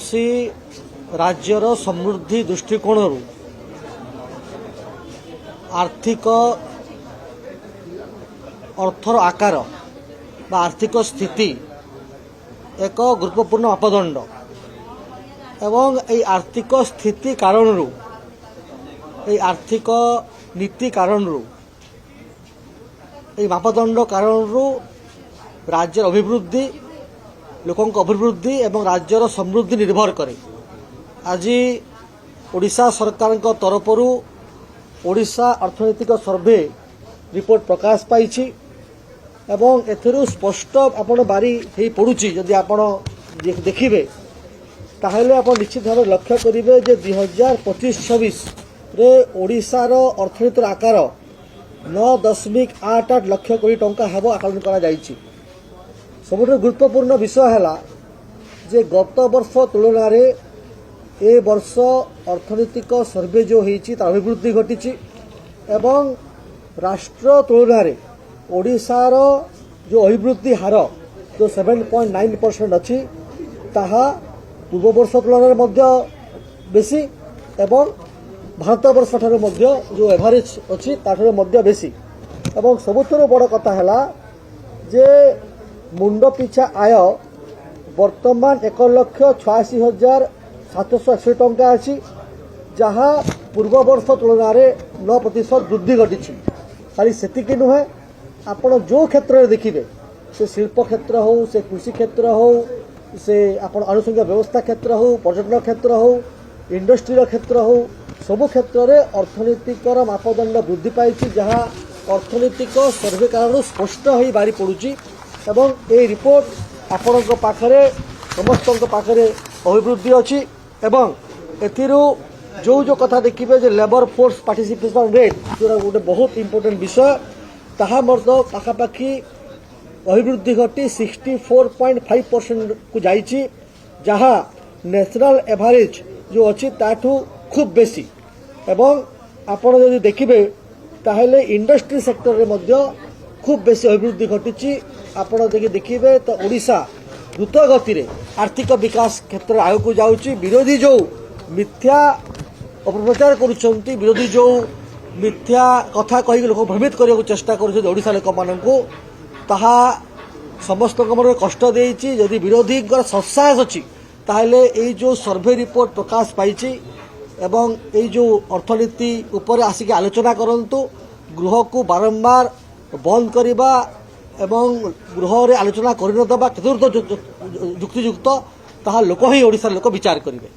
कौनसी राज्यर समृद्धि दृष्टिकोण आर्थिक अर्थर आकार बा आर्थिक स्थिति एक गुरुत्वपूर्ण मापदंड एवं ये आर्थिक स्थिति कारण ये आर्थिक नीति कारण ये मापदंड कारण राज्य अभिवृद्धि लोकों अभिवृद्धि एवं राज्यर समृद्धि निर्भर करे। आज ओडिशा सरकार तरफ ओडिशा अर्थनैतिक सर्वे रिपोर्ट प्रकाश पाई एवं एथरू स्पष्ट आपण बारी हे पड़ुची जदि आपण देखिबे ताहले आपण निश्चित भाव लक्ष्य करिवे जे 2025-26 रे ओडिशार अर्थनीतिर आकार 9.88 लाख कोटी टंका हेबो आकलन करा जायछि। सबुठ गुरुत्वपूर्ण विषय है जे गत वर्ष तुलन में ए वर्ष अर्थनैतिक सर्वे जो होती अभिवृद्धि घटी एवं राष्ट्र तुलन में ओडिशार जो अभिवृद्धि हार जो 7.9% अच्छी ताहा पूर्व वर्ष तुलन में बेसी एवं भारत वर्ष ठार जो एवरेज अच्छी ताठू बेसी एवं सबुठु बड़ कथा है जे मुंड पिछा आय वर्तमान 1,86,761 टंका अच्छी जहाँ पूर्व वर्ष तुलन में 9% वृद्धि घटी। खाली सेतिकी नुहे आपण जो क्षेत्र में देखिए से शिल्प क्षेत्र हो से कृषि क्षेत्र हो से आपण अनुसंघीय व्यवस्था क्षेत्र हो पर्यटन क्षेत्र हो इंडस्ट्री क्षेत्र हो सबु क्षेत्र में अर्थनैतिक मापदंड वृद्धि पाई जहाँ अर्थनैतिक सर्वे कारण स्पष्ट हो बारी पड़ुची एवं ये रिपोर्ट आपण पाखरे समस्त पाखरे अभिवृद्धि अच्छी एवं एथिरू जो कथा देखिए जे लेबर फोर्स पार्टिसिपेशन रेट जो गोटे बहुत इंपोर्टेंट विषय ताहा पाखापाखि अभिवृद्धि घटी 64.5% को जाइछि जहाँ नेशनल एवरेज जो अच्छी ताठू खूब बेसी एवं आपण जदि देखिबे ताहले इंडस्ट्री सेक्टर रे मध्य खूब बेसी अभिवृद्धि घटी। आपण देखिए तो ओडिशा द्रुत गति रे आर्थिक विकास क्षेत्र आग को जाउची। विरोधी जो मिथ्या अपप्रचार करुछंती विरोधी जो मिथ्या कथा कही लोक भ्रमित करने चेष्टा कर ओडिशा लोक मानू ताहा समस्त मन कष्ट देइछि। यदि विरोधी सत्साहस अच्छी ताहले ये जो सर्वे रिपोर्ट प्रकाश पाई एवं ये जो अर्थनीति उपर आसिक आलोचना करंतु गृह को बारंबार बंद करवा एवं गृह रे आलोचना करनदबा केतुर्थ जुक्तियुक्त ताहा लोक ही ओडिशा लोक विचार करेंगे।